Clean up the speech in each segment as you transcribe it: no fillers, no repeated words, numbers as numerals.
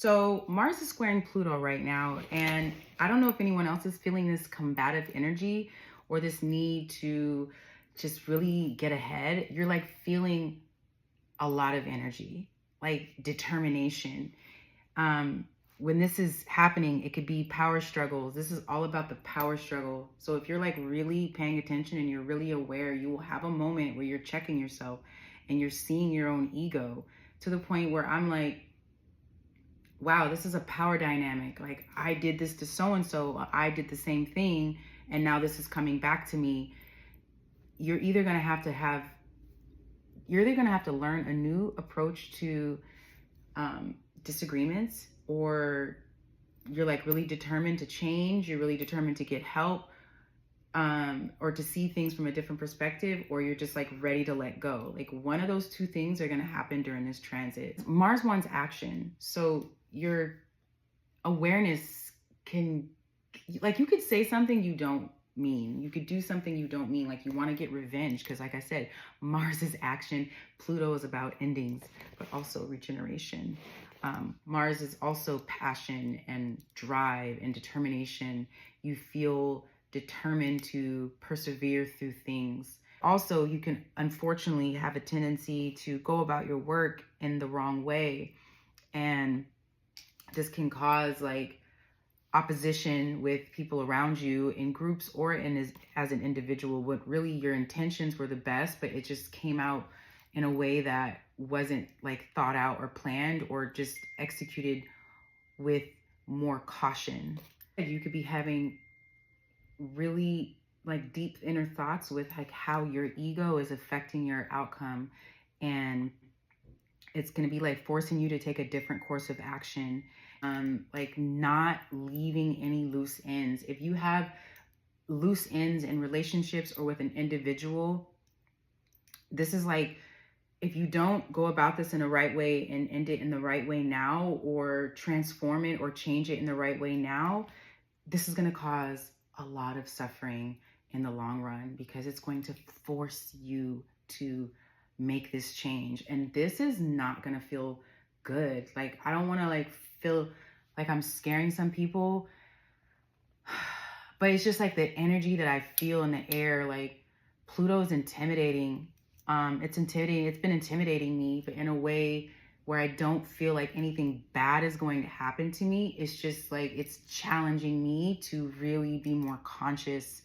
So Mars is squaring Pluto right now, and I don't know if anyone else is feeling this combative energy or this need to just really get ahead. You're like feeling a lot of energy, like determination. Um, when this is happening, it could be power struggles. This is all about the power struggle. So if you're like really paying attention and you're really aware, you will have a moment where you're checking yourself and you're seeing your own ego to the point where I'm like, wow, this is a power dynamic. Like I did this to so and so, I did the same thing, and now this is coming back to me. You're either going to have to have you're either going to have to learn a new approach to disagreements, or you're like really determined to change, you're really determined to get help, or to see things from a different perspective, or you're just like ready to let go. Like one of those two things are going to happen during this transit. Mars wants action. So your awareness can, like, you could say something you don't mean. You could do something you don't mean. Like you want to get revenge because, like I said, Mars is action. Pluto is about endings, but also regeneration. Mars is also passion and drive and determination. You feel determined to persevere through things. Also, you can unfortunately have a tendency to go about your work in the wrong way. And this can cause like opposition with people around you in groups or as an individual. What really your intentions were the best, but it just came out in a way that wasn't like thought out or planned or just executed with more caution. You could be having really like deep inner thoughts with like how your ego is affecting your outcome, and it's going to be like forcing you to take a different course of action. Like not leaving any loose ends. If you have loose ends in relationships or with an individual, this is like, if you don't go about this in the right way and end it in the right way now, or transform it or change it in the right way now, this is going to cause a lot of suffering in the long run, because it's going to force you to make this change. And this is not going to feel good. Like, I don't want to like feel like I'm scaring some people, but it's just like the energy that I feel in the air. Like Pluto is intimidating. It's intimidating. It's been intimidating me, but in a way where I don't feel like anything bad is going to happen to me. It's just like it's challenging me to really be more conscious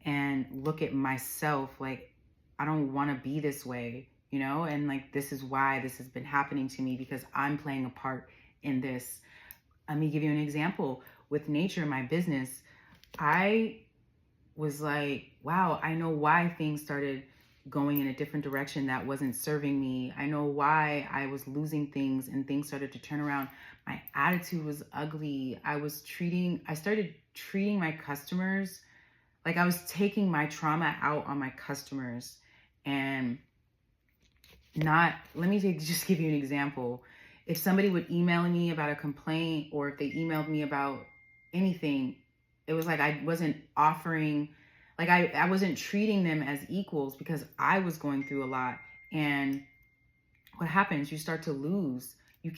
and look at myself. Like, I don't want to be this way, you know? And like, this is why this has been happening to me, because I'm playing a part in this. Let me give you an example. With nature, my business, I was like, wow, I know why things started going in a different direction that wasn't serving me. I know why I was losing things and things started to turn around. My attitude was ugly. I started treating my customers like I was taking my trauma out on my customers. And let me just give you an example. If somebody would email me about a complaint, or if they emailed me about anything, it was like I wasn't offering, like I wasn't treating them as equals, because I was going through a lot. And what happens, you start to lose. You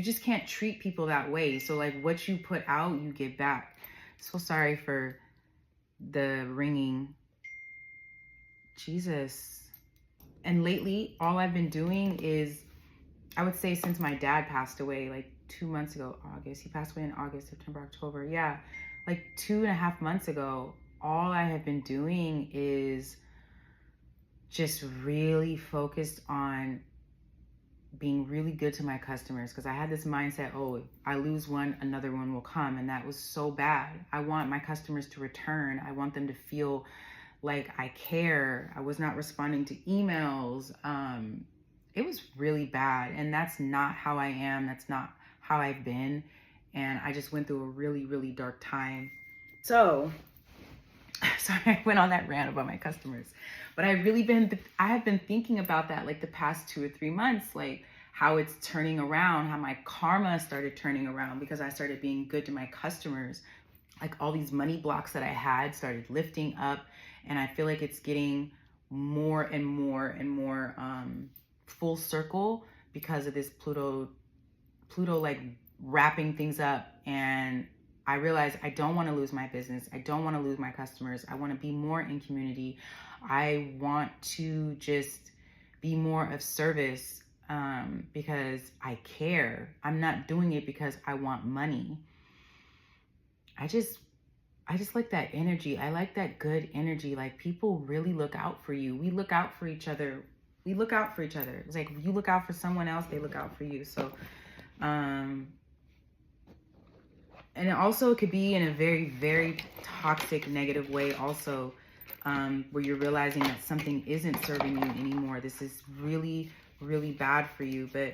just can't treat people that way. So like what you put out, you get back. So sorry for the ringing. Jesus. And lately, all I've been doing is, I would say since my dad passed away like 2 months ago, August, he passed away in August, September, October. Yeah, like 2.5 months ago, all I have been doing is just really focused on being really good to my customers, because I had this mindset, oh, if I lose one, another one will come. And that was so bad. I want my customers to return. I want them to feel like I care. I was not responding to emails. It was really bad. And that's not how I am. That's not how I've been. And I just went through a really, really dark time. So, sorry, I went on that rant about my customers. But I have been thinking about that like the past 2 or 3 months, like how it's turning around, how my karma started turning around because I started being good to my customers. Like all these money blocks that I had started lifting up, and I feel like it's getting more and more and more full circle because of this Pluto Pluto like wrapping things up, and I realized I don't want to lose my business. I don't want to lose my customers. I want to be more in community. I want to just be more of service, because I care. I'm not doing it because I want money. I just like that energy. I like that good energy. Like, people really look out for you. We look out for each other. We look out for each other. It's like, you look out for someone else, they look out for you. So, and it also could be in a very, very toxic, negative way also, where you're realizing that something isn't serving you anymore. This is really, really bad for you, but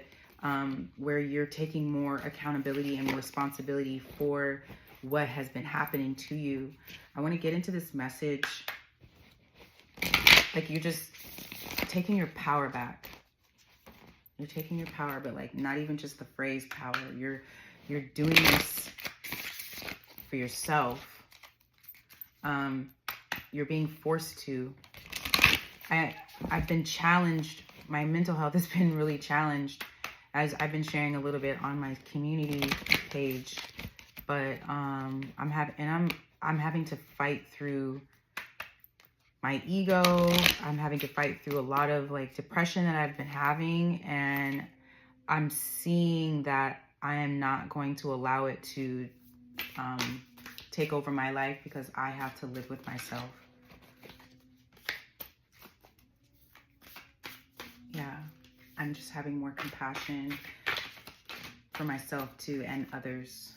where you're taking more accountability and responsibility for what has been happening to you. I want to get into this message. Like, you're just taking your power back. You're taking your power, but like, not even just the phrase power. You're doing this for yourself. You're being forced to. I've been challenged. My mental health has been really challenged, as I've been sharing a little bit on my community page. But I'm having to fight through my ego. I'm having to fight through a lot of like depression that I've been having, and I'm seeing that I am not going to allow it to take over my life, because I have to live with myself. Yeah, I'm just having more compassion for myself too, and others.